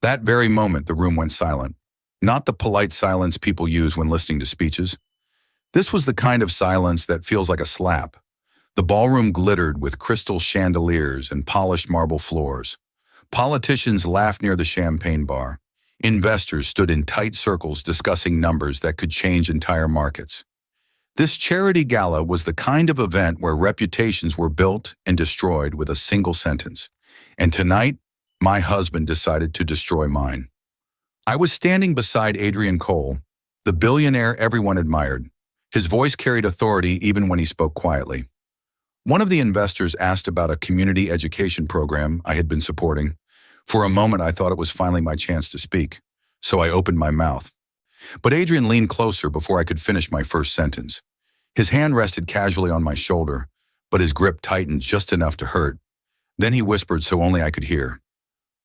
That very moment, the room went silent. Not the polite silence people use when listening to speeches. This was the kind of silence that feels like a slap. The ballroom glittered with crystal chandeliers and polished marble floors. Politicians laughed near the champagne bar. Investors stood in tight circles discussing numbers that could change entire markets. This charity gala was the kind of event where reputations were built and destroyed with a single sentence. And tonight, my husband decided to destroy mine. I was standing beside Adrian Cole, the billionaire everyone admired. His voice carried authority even when he spoke quietly. One of the investors asked about a community education program I had been supporting. For a moment, I thought it was finally my chance to speak, so I opened my mouth. But Adrian leaned closer before I could finish my first sentence. His hand rested casually on my shoulder, but his grip tightened just enough to hurt. Then he whispered so only I could hear,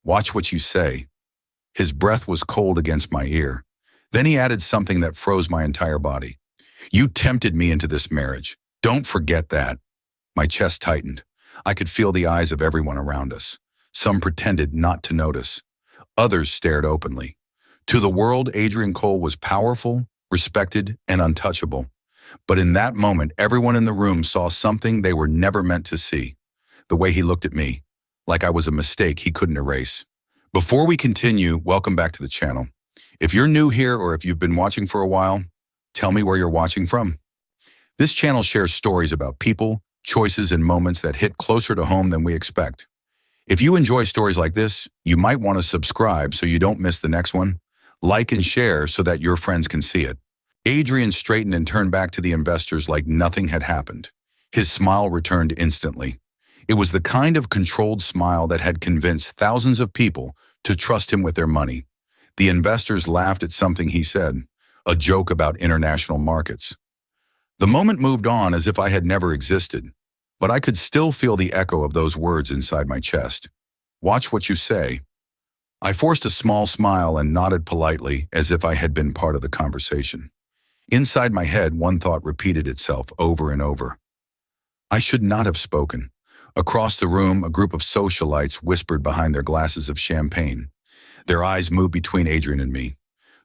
"Watch what you say." His breath was cold against my ear. Then he added something that froze my entire body. "You tempted me into this marriage. Don't forget that." My chest tightened. I could feel the eyes of everyone around us. Some pretended not to notice. Others stared openly. To the world, Adrian Cole was powerful, respected, and untouchable. But in that moment, everyone in the room saw something they were never meant to see. The way he looked at me, like I was a mistake he couldn't erase. Before we continue, welcome back to the channel. If you're new here or if you've been watching for a while, tell me where you're watching from. This channel shares stories about people, choices, and moments that hit closer to home than we expect. If you enjoy stories like this, you might want to subscribe so you don't miss the next one. Like and share so that your friends can see it. Adrian straightened and turned back to the investors like nothing had happened. His smile returned instantly. It was the kind of controlled smile that had convinced thousands of people to trust him with their money. The investors laughed at something he said, a joke about international markets. The moment moved on as if I had never existed, but I could still feel the echo of those words inside my chest. "Watch what you say." I forced a small smile and nodded politely as if I had been part of the conversation. Inside my head, one thought repeated itself over and over. I should not have spoken. Across the room, a group of socialites whispered behind their glasses of champagne. Their eyes moved between Adrian and me.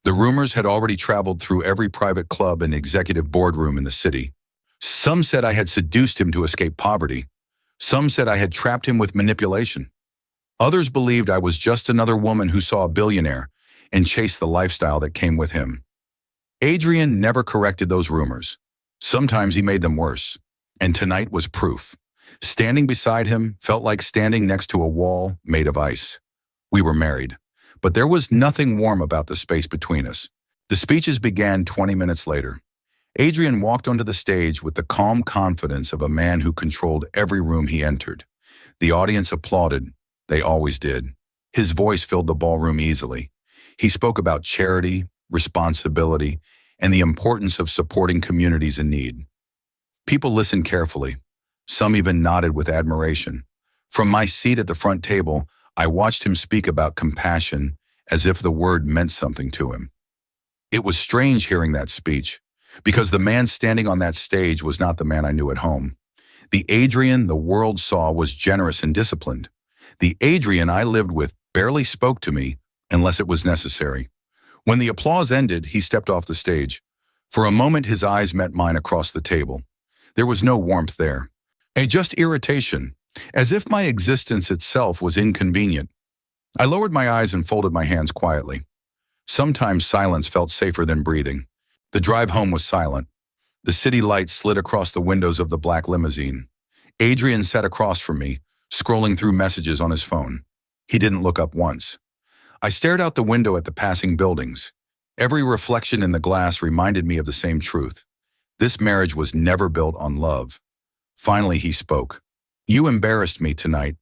The rumors had already traveled through every private club and executive boardroom in the city. Some said I had seduced him to escape poverty. Some said I had trapped him with manipulation. Others believed I was just another woman who saw a billionaire and chased the lifestyle that came with him. Adrian never corrected those rumors. Sometimes he made them worse. And tonight was proof. Standing beside him felt like standing next to a wall made of ice. We were married, but there was nothing warm about the space between us. The speeches began 20 minutes later. Adrian walked onto the stage with the calm confidence of a man who controlled every room he entered. The audience applauded. They always did. His voice filled the ballroom easily. He spoke about charity, responsibility, and the importance of supporting communities in need. People listened carefully. Some even nodded with admiration. From my seat at the front table, I watched him speak about compassion as if the word meant something to him. It was strange hearing that speech, because the man standing on that stage was not the man I knew at home. The Adrian the world saw was generous and disciplined. The Adrian I lived with barely spoke to me unless it was necessary. When the applause ended, he stepped off the stage. For a moment, his eyes met mine across the table. There was no warmth there, just irritation, as if my existence itself was inconvenient. I lowered my eyes and folded my hands quietly. Sometimes silence felt safer than breathing. The drive home was silent. The city lights slid across the windows of the black limousine. Adrian sat across from me, scrolling through messages on his phone. He didn't look up once. I stared out the window at the passing buildings. Every reflection in the glass reminded me of the same truth. This marriage was never built on love. Finally, he spoke. "You embarrassed me tonight."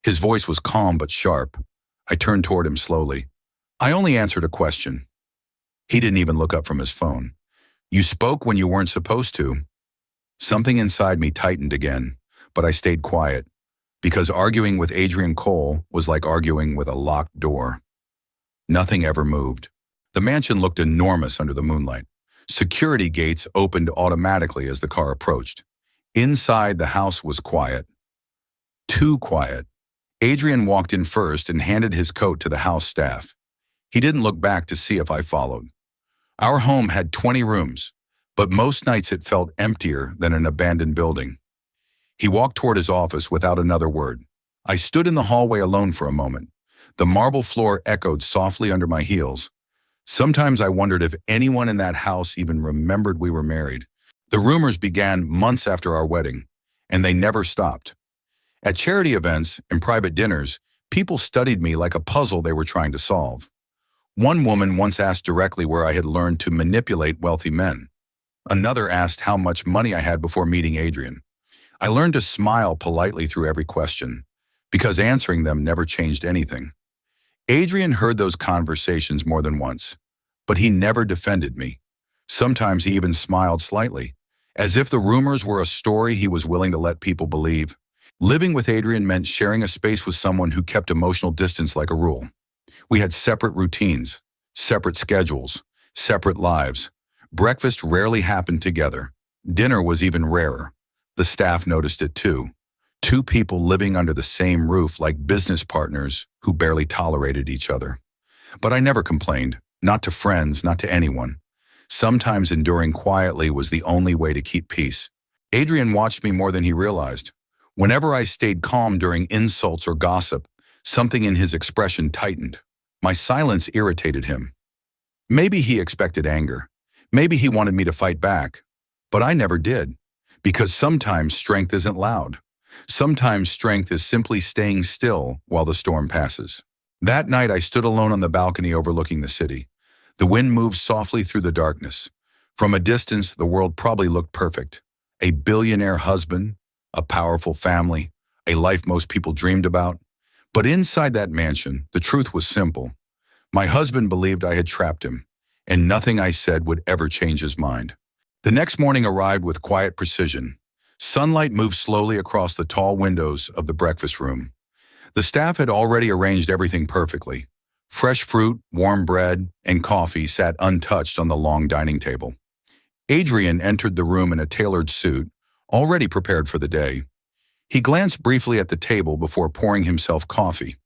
His voice was calm but sharp. I turned toward him slowly. I only answered a question. He didn't even look up from his phone. "You spoke when you weren't supposed to." Something inside me tightened again, but I stayed quiet, because arguing with Adrian Cole was like arguing with a locked door. Nothing ever moved. The mansion looked enormous under the moonlight. Security gates opened automatically as the car approached. Inside, the house was quiet. Too quiet. Adrian walked in first and handed his coat to the house staff. He didn't look back to see if I followed. Our home had 20 rooms, but most nights it felt emptier than an abandoned building. He walked toward his office without another word. I stood in the hallway alone for a moment. The marble floor echoed softly under my heels. Sometimes I wondered if anyone in that house even remembered we were married. The rumors began months after our wedding, and they never stopped. At charity events and private dinners, people studied me like a puzzle they were trying to solve. One woman once asked directly where I had learned to manipulate wealthy men. Another asked how much money I had before meeting Adrian. I learned to smile politely through every question, because answering them never changed anything. Adrian heard those conversations more than once, but he never defended me. Sometimes he even smiled slightly, as if the rumors were a story he was willing to let people believe. Living with Adrian meant sharing a space with someone who kept emotional distance like a rule. We had separate routines, separate schedules, separate lives. Breakfast rarely happened together. Dinner was even rarer. The staff noticed it too. Two people living under the same roof like business partners who barely tolerated each other. But I never complained, not to friends, not to anyone. Sometimes enduring quietly was the only way to keep peace. Adrian watched me more than he realized. Whenever I stayed calm during insults or gossip, something in his expression tightened. My silence irritated him. Maybe he expected anger. Maybe he wanted me to fight back. But I never did, because sometimes strength isn't loud. Sometimes strength is simply staying still while the storm passes. That night I stood alone on the balcony overlooking the city. The wind moved softly through the darkness. From a distance, the world probably looked perfect. A billionaire husband, a powerful family, a life most people dreamed about. But inside that mansion, the truth was simple. My husband believed I had trapped him, and nothing I said would ever change his mind. The next morning arrived with quiet precision. Sunlight moved slowly across the tall windows of the breakfast room. The staff had already arranged everything perfectly. Fresh fruit, warm bread, and coffee sat untouched on the long dining table. Adrian entered the room in a tailored suit, already prepared for the day. He glanced briefly at the table before pouring himself coffee.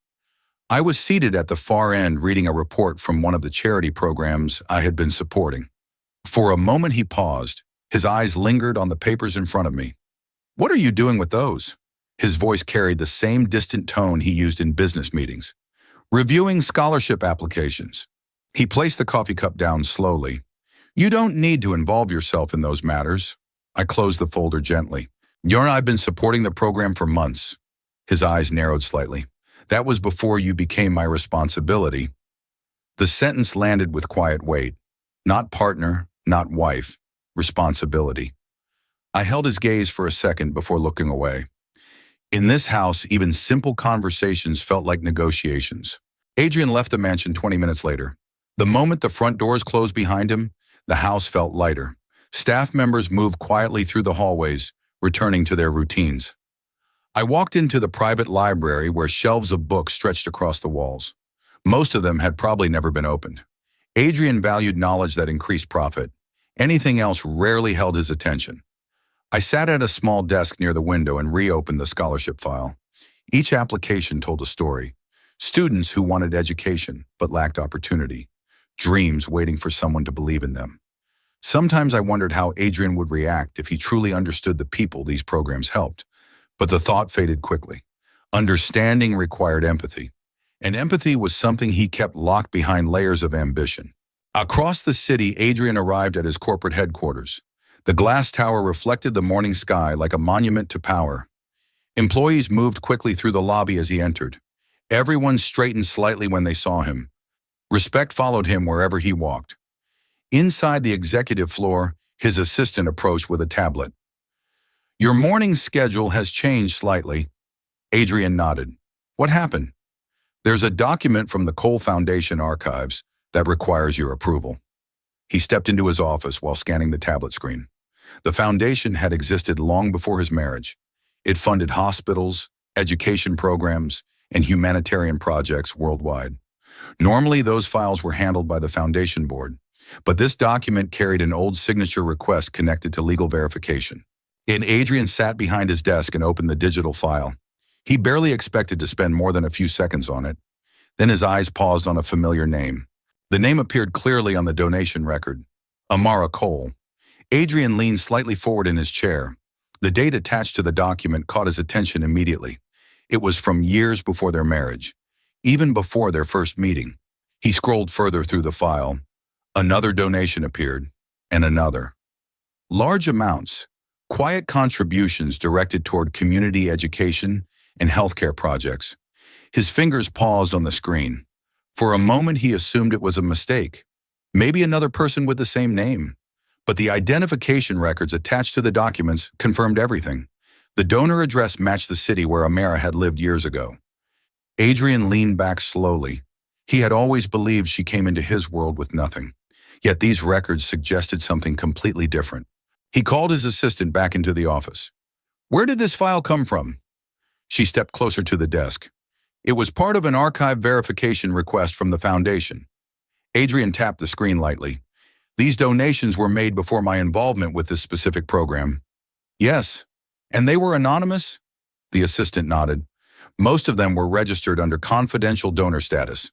I was seated at the far end reading a report from one of the charity programs I had been supporting. For a moment he paused. His eyes lingered on the papers in front of me. "What are you doing with those?" His voice carried the same distant tone he used in business meetings. "Reviewing scholarship applications." He placed the coffee cup down slowly. "You don't need to involve yourself in those matters." I closed the folder gently. "You and I have been supporting the program for months." His eyes narrowed slightly. "That was before you became my responsibility." The sentence landed with quiet weight. Not partner, not wife, responsibility. I held his gaze for a second before looking away. In this house, even simple conversations felt like negotiations. Adrian left the mansion 20 minutes later. The moment the front doors closed behind him, the house felt lighter. Staff members moved quietly through the hallways, returning to their routines. I walked into the private library where shelves of books stretched across the walls. Most of them had probably never been opened. Adrian valued knowledge that increased profit. Anything else rarely held his attention. I sat at a small desk near the window and reopened the scholarship file. Each application told a story. Students who wanted education but lacked opportunity. Dreams waiting for someone to believe in them. Sometimes I wondered how Adrian would react if he truly understood the people these programs helped. But the thought faded quickly. Understanding required empathy. And empathy was something he kept locked behind layers of ambition. Across the city, Adrian arrived at his corporate headquarters. The glass tower reflected the morning sky like a monument to power. Employees moved quickly through the lobby as he entered. Everyone straightened slightly when they saw him. Respect followed him wherever he walked. Inside the executive floor, his assistant approached with a tablet. "Your morning schedule has changed slightly." Adrian nodded. "What happened?" "There's a document from the Cole Foundation archives that requires your approval." He stepped into his office while scanning the tablet screen. The foundation had existed long before his marriage. It funded hospitals, education programs, and humanitarian projects worldwide. Normally, those files were handled by the foundation board, but this document carried an old signature request connected to legal verification. And Adrian sat behind his desk and opened the digital file. He barely expected to spend more than a few seconds on it. Then his eyes paused on a familiar name. The name appeared clearly on the donation record. Amara Cole. Adrian leaned slightly forward in his chair. The date attached to the document caught his attention immediately. It was from years before their marriage, even before their first meeting. He scrolled further through the file. Another donation appeared, and another. Large amounts, quiet contributions directed toward community education and healthcare projects. His fingers paused on the screen. For a moment he assumed it was a mistake. Maybe another person with the same name. But the identification records attached to the documents confirmed everything. The donor address matched the city where Amara had lived years ago. Adrian leaned back slowly. He had always believed she came into his world with nothing. Yet these records suggested something completely different. He called his assistant back into the office. "Where did this file come from?" She stepped closer to the desk. "It was part of an archive verification request from the foundation." Adrian tapped the screen lightly. "These donations were made before my involvement with this specific program." "Yes. And they were anonymous?" The assistant nodded. "Most of them were registered under confidential donor status."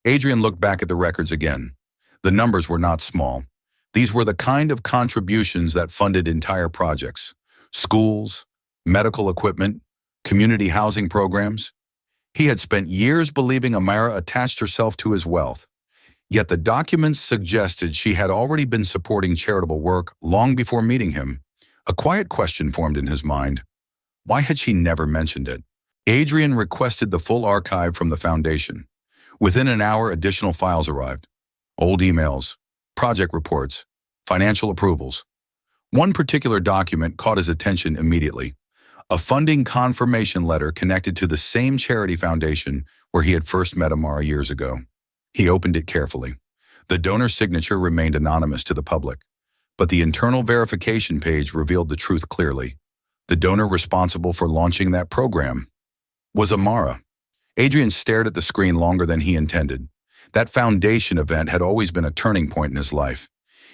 Adrian looked back at the records again. The numbers were not small. These were the kind of contributions that funded entire projects: schools, medical equipment, community housing programs. He had spent years believing Amara attached herself to his wealth. Yet the documents suggested she had already been supporting charitable work long before meeting him. A quiet question formed in his mind. Why had she never mentioned it? Adrian requested the full archive from the foundation. Within an hour, additional files arrived. Old emails, project reports, financial approvals. One particular document caught his attention immediately. A funding confirmation letter connected to the same charity foundation where he had first met Amara years ago. He opened it carefully. The donor's signature remained anonymous to the public, but the internal verification page revealed the truth clearly. The donor responsible for launching that program was Amara. Adrian stared at the screen longer than he intended. That foundation event had always been a turning point in his life.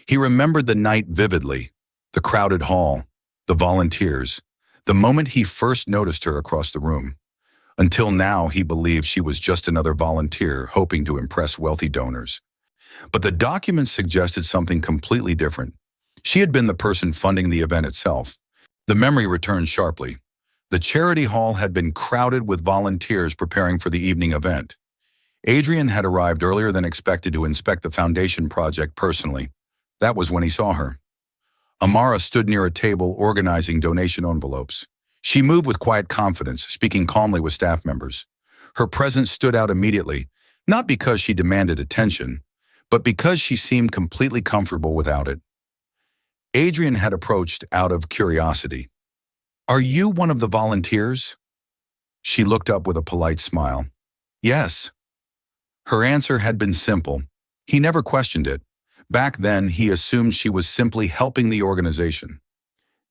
He remembered the night vividly, the crowded hall, the volunteers, the moment he first noticed her across the room. Until now, he believed she was just another volunteer hoping to impress wealthy donors. But the documents suggested something completely different. She had been the person funding the event itself. The memory returned sharply. The charity hall had been crowded with volunteers preparing for the evening event. Adrian had arrived earlier than expected to inspect the foundation project personally. That was when he saw her. Amara stood near a table organizing donation envelopes. She moved with quiet confidence, speaking calmly with staff members. Her presence stood out immediately, not because she demanded attention, but because she seemed completely comfortable without it. Adrian had approached out of curiosity. "Are you one of the volunteers?" She looked up with a polite smile. "Yes." Her answer had been simple. He never questioned it. Back then, he assumed she was simply helping the organization.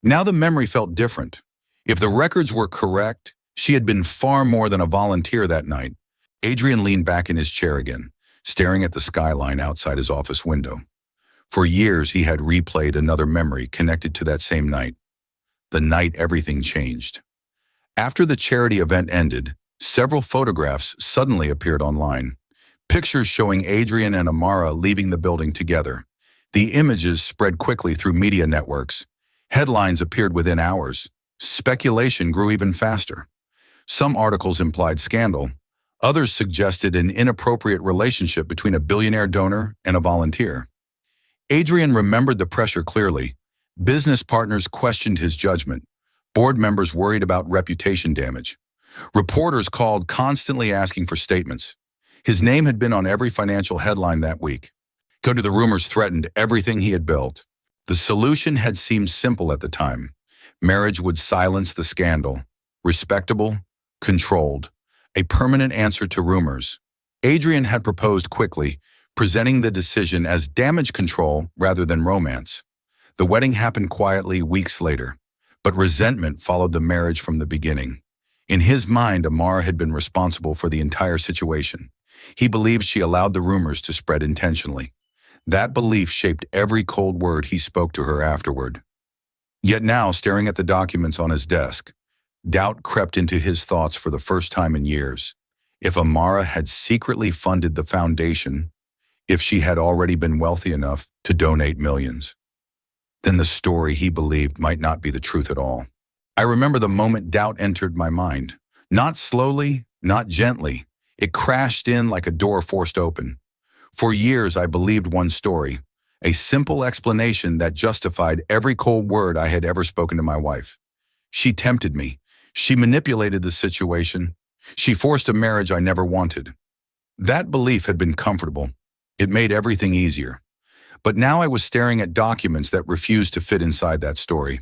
Now the memory felt different. If the records were correct, she had been far more than a volunteer that night. Adrian leaned back in his chair again, staring at the skyline outside his office window. For years, he had replayed another memory connected to that same night. The night everything changed. After the charity event ended, several photographs suddenly appeared online. Pictures showing Adrian and Amara leaving the building together. The images spread quickly through media networks. Headlines appeared within hours. Speculation grew even faster. Some articles implied scandal. Others suggested an inappropriate relationship between a billionaire donor and a volunteer. Adrian remembered the pressure clearly. Business partners questioned his judgment. Board members worried about reputation damage. Reporters called, constantly asking for statements. His name had been on every financial headline that week. The rumors threatened everything he had built. The solution had seemed simple at the time. Marriage would silence the scandal. Respectable, controlled. A permanent answer to rumors. Adrian had proposed quickly, presenting the decision as damage control rather than romance. The wedding happened quietly weeks later, but resentment followed the marriage from the beginning. In his mind, Amara had been responsible for the entire situation. He believed she allowed the rumors to spread intentionally. That belief shaped every cold word he spoke to her afterward. Yet now, staring at the documents on his desk, Doubt crept into his thoughts for the first time in years. If Amara had secretly funded the foundation, if she had already been wealthy enough to donate millions, then the story he believed might not be the truth at all. I remember the moment doubt entered my mind. Not slowly, not gently. It crashed in like a door forced open. For years, I believed one story, a simple explanation that justified every cold word I had ever spoken to my wife. She tempted me. She manipulated the situation. She forced a marriage I never wanted. That belief had been comfortable. It made everything easier. But now I was staring at documents that refused to fit inside that story.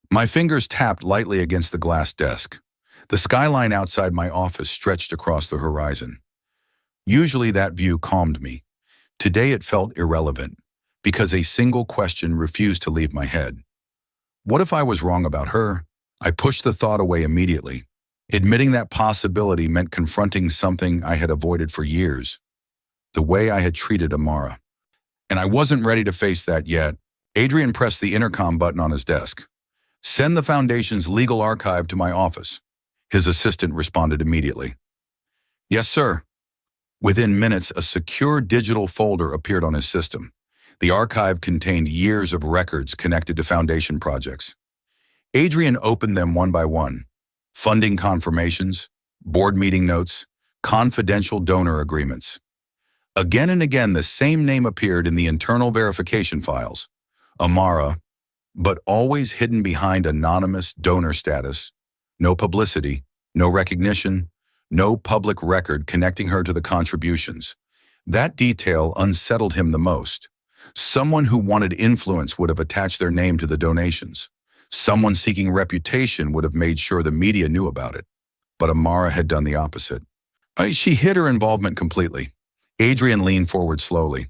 My fingers tapped lightly against the glass desk. The skyline outside my office stretched across the horizon. Usually that view calmed me. Today it felt irrelevant, because a single question refused to leave my head. What if I was wrong about her? I pushed the thought away immediately. Admitting that possibility meant confronting something I had avoided for years, the way I had treated Amara. And I wasn't ready to face that yet. Adrian pressed the intercom button on his desk. "Send the foundation's legal archive to my office." His assistant responded immediately. "Yes, sir." Within minutes, a secure digital folder appeared on his system. The archive contained years of records connected to foundation projects. Adrian opened them one by one. Funding confirmations, board meeting notes, confidential donor agreements. Again and again, the same name appeared in the internal verification files. Amara, but always hidden behind anonymous donor status. No publicity, no recognition, no public record connecting her to the contributions. That detail unsettled him the most. Someone who wanted influence would have attached their name to the donations. Someone seeking reputation would have made sure the media knew about it. But Amara had done the opposite. She hid her involvement completely. Adrian leaned forward slowly.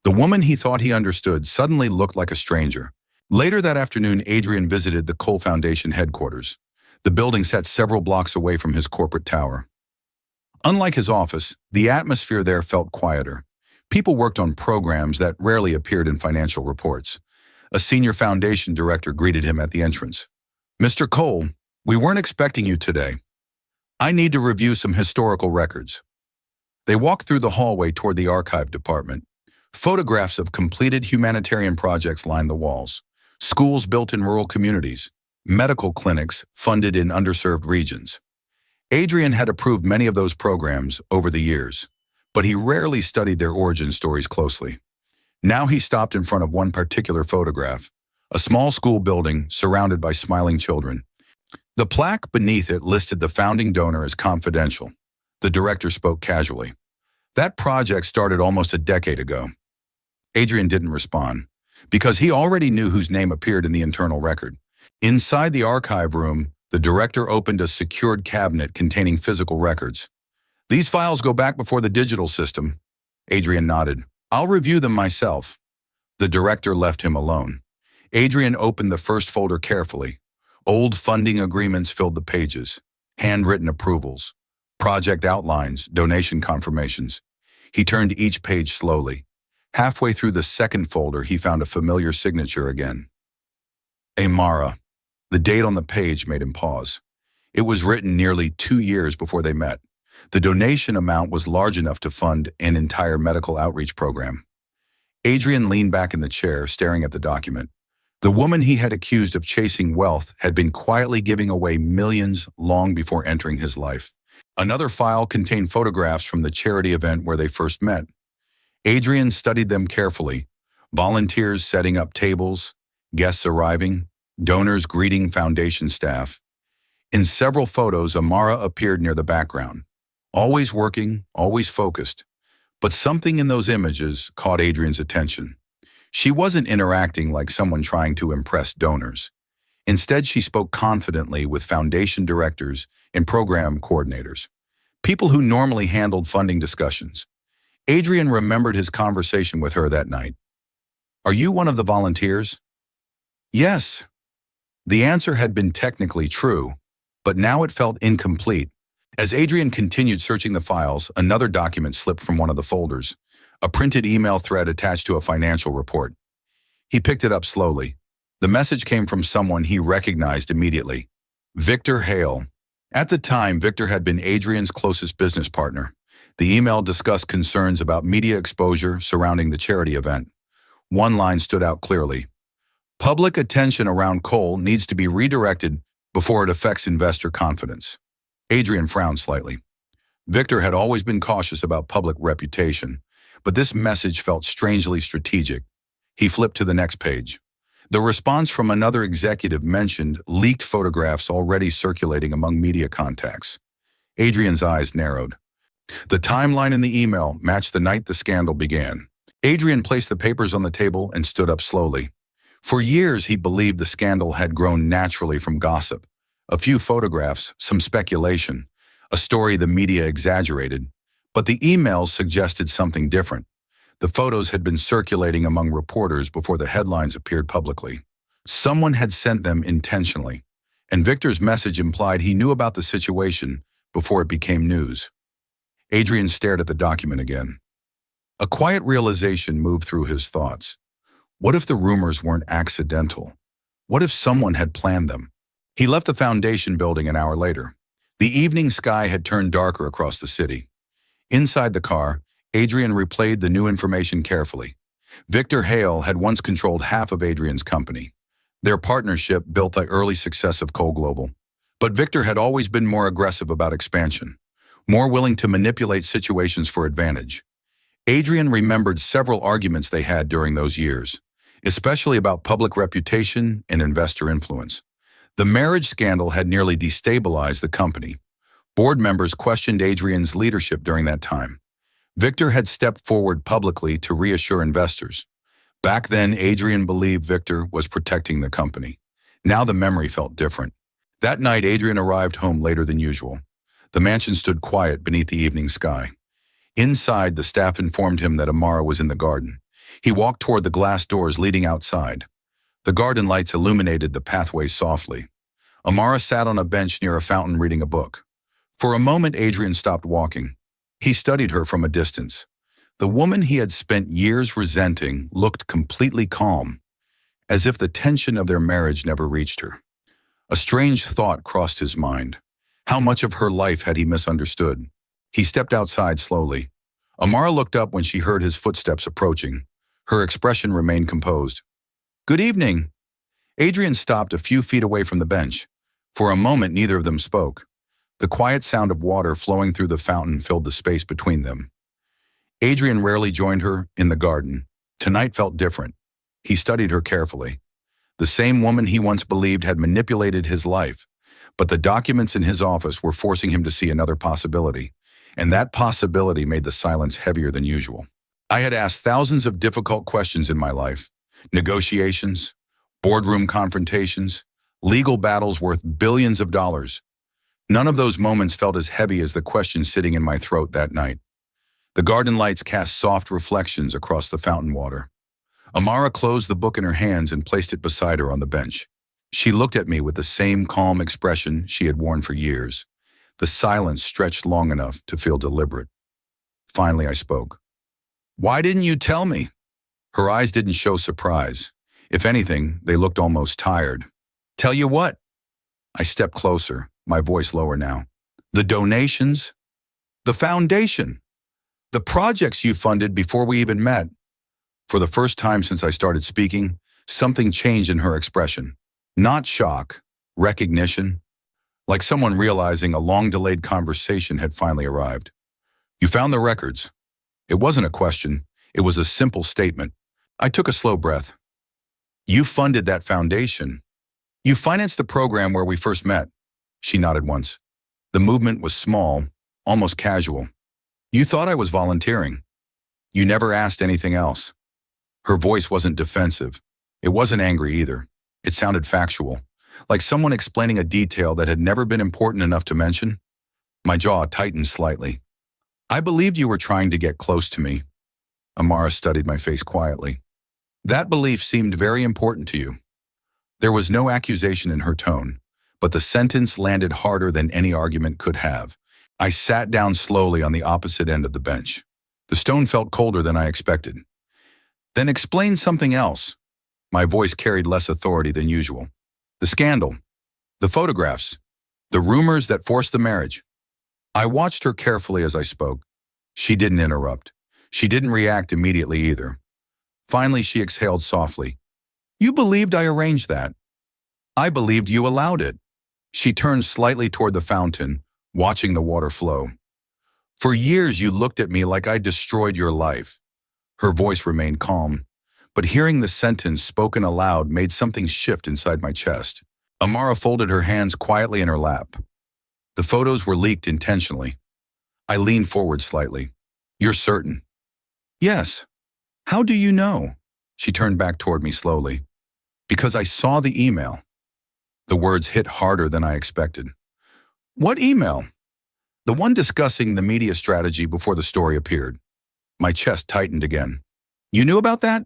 The woman he thought he understood suddenly looked like a stranger. Later that afternoon, Adrian visited the Cole Foundation headquarters. The building sat several blocks away from his corporate tower. Unlike his office, the atmosphere there felt quieter. People worked on programs that rarely appeared in financial reports. A senior foundation director greeted him at the entrance. "Mr. Cole, we weren't expecting you today. I need to review some historical records." They walked through the hallway toward the archive department. Photographs of completed humanitarian projects lined the walls. Schools built in rural communities. Medical clinics funded in underserved regions. Adrian had approved many of those programs over the years, but he rarely studied their origin stories closely. Now he stopped in front of one particular photograph, a small school building surrounded by smiling children. The plaque beneath it listed the founding donor as confidential. The director spoke casually. "That project started almost a decade ago." Adrian didn't respond, because he already knew whose name appeared in the internal record. Inside the archive room, the director opened a secured cabinet containing physical records. "These files go back before the digital system." Adrian nodded. "I'll review them myself." The director left him alone. Adrian opened the first folder carefully. Old funding agreements filled the pages. Handwritten approvals. Project outlines, donation confirmations. He turned each page slowly. Halfway through the second folder, he found a familiar signature again. Amara. The date on the page made him pause. It was written nearly 2 years before they met. The donation amount was large enough to fund an entire medical outreach program. Adrian leaned back in the chair, staring at the document. The woman he had accused of chasing wealth had been quietly giving away millions long before entering his life. Another file contained photographs from the charity event where they first met. Adrian studied them carefully. Volunteers setting up tables, guests arriving, donors greeting foundation staff. In several photos, Amara appeared near the background. Always working, always focused. But something in those images caught Adrian's attention. She wasn't interacting like someone trying to impress donors. Instead, she spoke confidently with foundation directors and program coordinators, people who normally handled funding discussions. Adrian remembered his conversation with her that night. "Are you one of the volunteers?" "Yes." The answer had been technically true, but now it felt incomplete. As Adrian continued searching the files, another document slipped from one of the folders, a printed email thread attached to a financial report. He picked it up slowly. The message came from someone he recognized immediately. Victor Hale. At the time, Victor had been Adrian's closest business partner. The email discussed concerns about media exposure surrounding the charity event. One line stood out clearly. Public attention around Cole needs to be redirected before it affects investor confidence. Adrian frowned slightly. Victor had always been cautious about public reputation, but this message felt strangely strategic. He flipped to the next page. The response from another executive mentioned leaked photographs already circulating among media contacts. Adrian's eyes narrowed. The timeline in the email matched the night the scandal began. Adrian placed the papers on the table and stood up slowly. For years, he believed the scandal had grown naturally from gossip. A few photographs, some speculation, a story the media exaggerated. But the emails suggested something different. The photos had been circulating among reporters before the headlines appeared publicly. Someone had sent them intentionally, and Victor's message implied he knew about the situation before it became news. Adrian stared at the document again. A quiet realization moved through his thoughts. What if the rumors weren't accidental? What if someone had planned them? He left the foundation building an hour later. The evening sky had turned darker across the city. Inside the car, Adrian replayed the new information carefully. Victor Hale had once controlled half of Adrian's company. Their partnership built the early success of Cole Global. But Victor had always been more aggressive about expansion, more willing to manipulate situations for advantage. Adrian remembered several arguments they had during those years, especially about public reputation and investor influence. The marriage scandal had nearly destabilized the company. Board members questioned Adrian's leadership during that time. Victor had stepped forward publicly to reassure investors. Back then, Adrian believed Victor was protecting the company. Now the memory felt different. That night, Adrian arrived home later than usual. The mansion stood quiet beneath the evening sky. Inside, the staff informed him that Amara was in the garden. He walked toward the glass doors leading outside. The garden lights illuminated the pathway softly. Amara sat on a bench near a fountain reading a book. For a moment, Adrian stopped walking. He studied her from a distance. The woman he had spent years resenting looked completely calm, as if the tension of their marriage never reached her. A strange thought crossed his mind. How much of her life had he misunderstood? He stepped outside slowly. Amara looked up when she heard his footsteps approaching. Her expression remained composed. "Good evening." Adrian stopped a few feet away from the bench. For a moment, neither of them spoke. The quiet sound of water flowing through the fountain filled the space between them. Adrian rarely joined her in the garden. Tonight felt different. He studied her carefully. The same woman he once believed had manipulated his life, but the documents in his office were forcing him to see another possibility, and that possibility made the silence heavier than usual. I had asked thousands of difficult questions in my life. Negotiations, boardroom confrontations, legal battles worth billions of dollars. None of those moments felt as heavy as the question sitting in my throat that night. The garden lights cast soft reflections across the fountain water. Amara closed the book in her hands and placed it beside her on the bench. She looked at me with the same calm expression she had worn for years. The silence stretched long enough to feel deliberate. Finally, I spoke. "Why didn't you tell me?" Her eyes didn't show surprise. If anything, they looked almost tired. "Tell you what?" I stepped closer, my voice lower now. "The donations, the foundation, the projects you funded before we even met." For the first time since I started speaking, something changed in her expression. Not shock, recognition, like someone realizing a long-delayed conversation had finally arrived. "You found the records." It wasn't a question, it was a simple statement. I took a slow breath. "You funded that foundation. You financed the program where we first met." She nodded once. The movement was small, almost casual. "You thought I was volunteering. You never asked anything else." Her voice wasn't defensive. It wasn't angry either. It sounded factual, like someone explaining a detail that had never been important enough to mention. My jaw tightened slightly. "I believed you were trying to get close to me." Amara studied my face quietly. "That belief seemed very important to you." There was no accusation in her tone, but the sentence landed harder than any argument could have. I sat down slowly on the opposite end of the bench. The stone felt colder than I expected. "Then explain something else." My voice carried less authority than usual. "The scandal. The photographs. The rumors that forced the marriage. I watched her carefully as I spoke. She didn't interrupt. She didn't react immediately either. Finally, she exhaled softly. You believed I arranged that. I believed you allowed it. She turned slightly toward the fountain, watching the water flow. For years you looked at me like I destroyed your life. Her voice remained calm, but hearing the sentence spoken aloud made something shift inside my chest. Amara folded her hands quietly in her lap. The photos were leaked intentionally. I leaned forward slightly. You're certain? Yes. How do you know? She turned back toward me slowly. Because I saw the email. The words hit harder than I expected. What email? The one discussing the media strategy before the story appeared. My chest tightened again. You knew about that?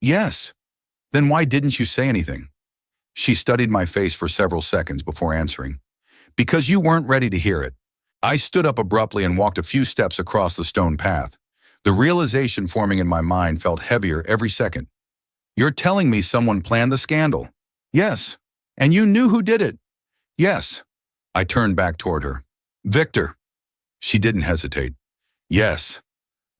Yes. Then why didn't you say anything? She studied my face for several seconds before answering. Because you weren't ready to hear it. I stood up abruptly and walked a few steps across the stone path. The realization forming in my mind felt heavier every second. You're telling me someone planned the scandal? Yes. And you knew who did it? Yes. I turned back toward her. Victor. She didn't hesitate. Yes.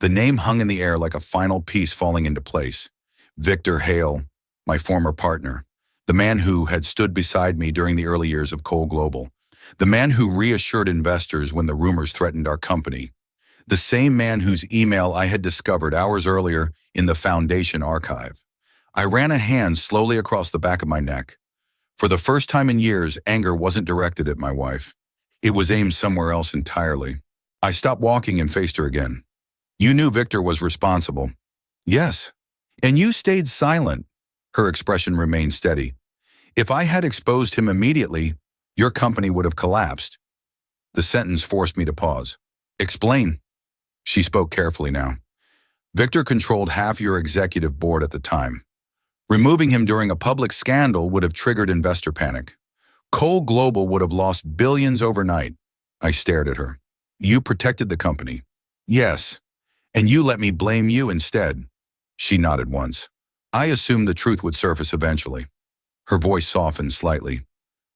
The name hung in the air like a final piece falling into place. Victor Hale, my former partner. The man who had stood beside me during the early years of Cole Global. The man who reassured investors when the rumors threatened our company. The same man whose email I had discovered hours earlier in the Foundation archive. I ran a hand slowly across the back of my neck. For the first time in years, anger wasn't directed at my wife. It was aimed somewhere else entirely. I stopped walking and faced her again. You knew Victor was responsible. Yes. And you stayed silent. Her expression remained steady. If I had exposed him immediately, your company would have collapsed. The sentence forced me to pause. Explain. She spoke carefully now. Victor controlled half your executive board at the time. Removing him during a public scandal would have triggered investor panic. Cole Global would have lost billions overnight. I stared at her. You protected the company. Yes. And you let me blame you instead. She nodded once. I assumed the truth would surface eventually. Her voice softened slightly.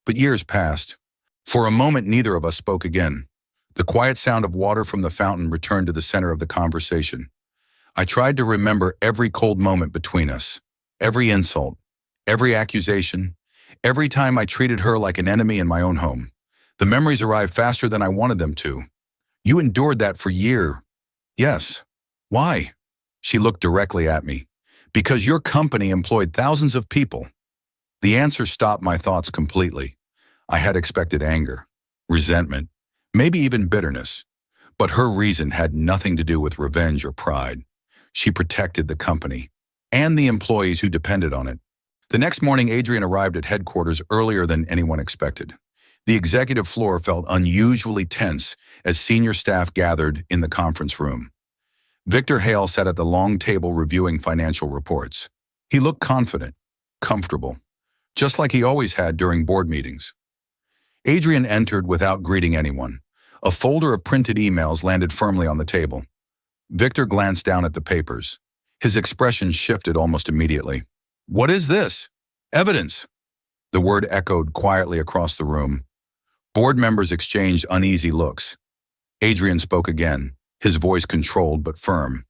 But years passed. For a moment, neither of us spoke again. The quiet sound of water from the fountain returned to the center of the conversation. I tried to remember every cold moment between us, every insult, every accusation, every time I treated her like an enemy in my own home. The memories arrived faster than I wanted them to. You endured that for years. Yes. Why? She looked directly at me. Because your company employed thousands of people. The answer stopped my thoughts completely. I had expected anger, resentment, maybe even bitterness. But her reason had nothing to do with revenge or pride. She protected the company and the employees who depended on it. The next morning, Adrian arrived at headquarters earlier than anyone expected. The executive floor felt unusually tense as senior staff gathered in the conference room. Victor Hale sat at the long table reviewing financial reports. He looked confident, comfortable, just like he always had during board meetings. Adrian entered without greeting anyone. A folder of printed emails landed firmly on the table. Victor glanced down at the papers. His expression shifted almost immediately. What is this? Evidence. The word echoed quietly across the room. Board members exchanged uneasy looks. Adrian spoke again, his voice controlled but firm.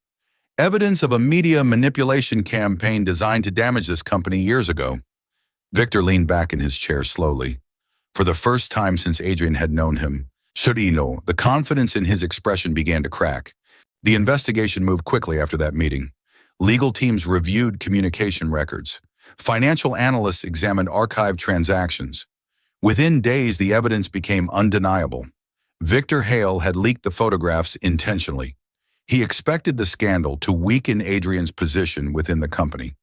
Evidence of a media manipulation campaign designed to damage this company years ago. Victor leaned back in his chair slowly. For the first time since Adrian had known him, the confidence in his expression began to crack. The investigation moved quickly after that meeting. Legal teams reviewed communication records. Financial analysts examined archived transactions. Within days, the evidence became undeniable. Victor Hale had leaked the photographs intentionally. He expected the scandal to weaken Adrian's position within the company.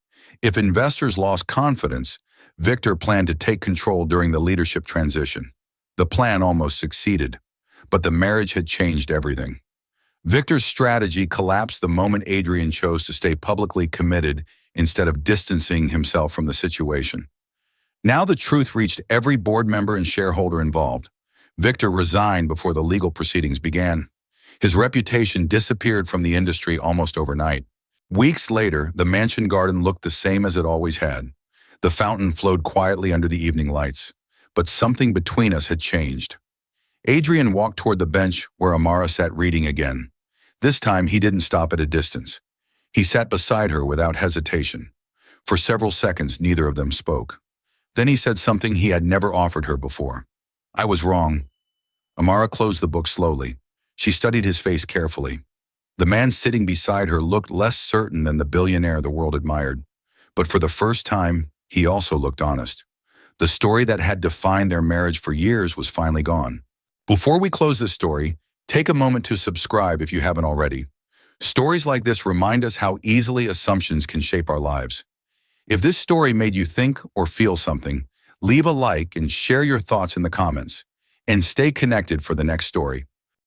If investors lost confidence, Victor planned to take control during the leadership transition. The plan almost succeeded, but the marriage had changed everything. Victor's strategy collapsed the moment Adrian chose to stay publicly committed instead of distancing himself from the situation. Now the truth reached every board member and shareholder involved. Victor resigned before the legal proceedings began. His reputation disappeared from the industry almost overnight. Weeks later, the mansion garden looked the same as it always had. The fountain flowed quietly under the evening lights. but something between us had changed. Adrian walked toward the bench where Amara sat reading again. This time he didn't stop at a distance. He sat beside her without hesitation. For several seconds, neither of them spoke. Then he said something he had never offered her before. "I was wrong." Amara closed the book slowly. She studied his face carefully. The man sitting beside her looked less certain than the billionaire the world admired. But for the first time, he also looked honest. The story that had defined their marriage for years was finally gone. Before we close this story, take a moment to subscribe if you haven't already. Stories like this remind us how easily assumptions can shape our lives. If this story made you think or feel something, leave a like and share your thoughts in the comments. And stay connected for the next story.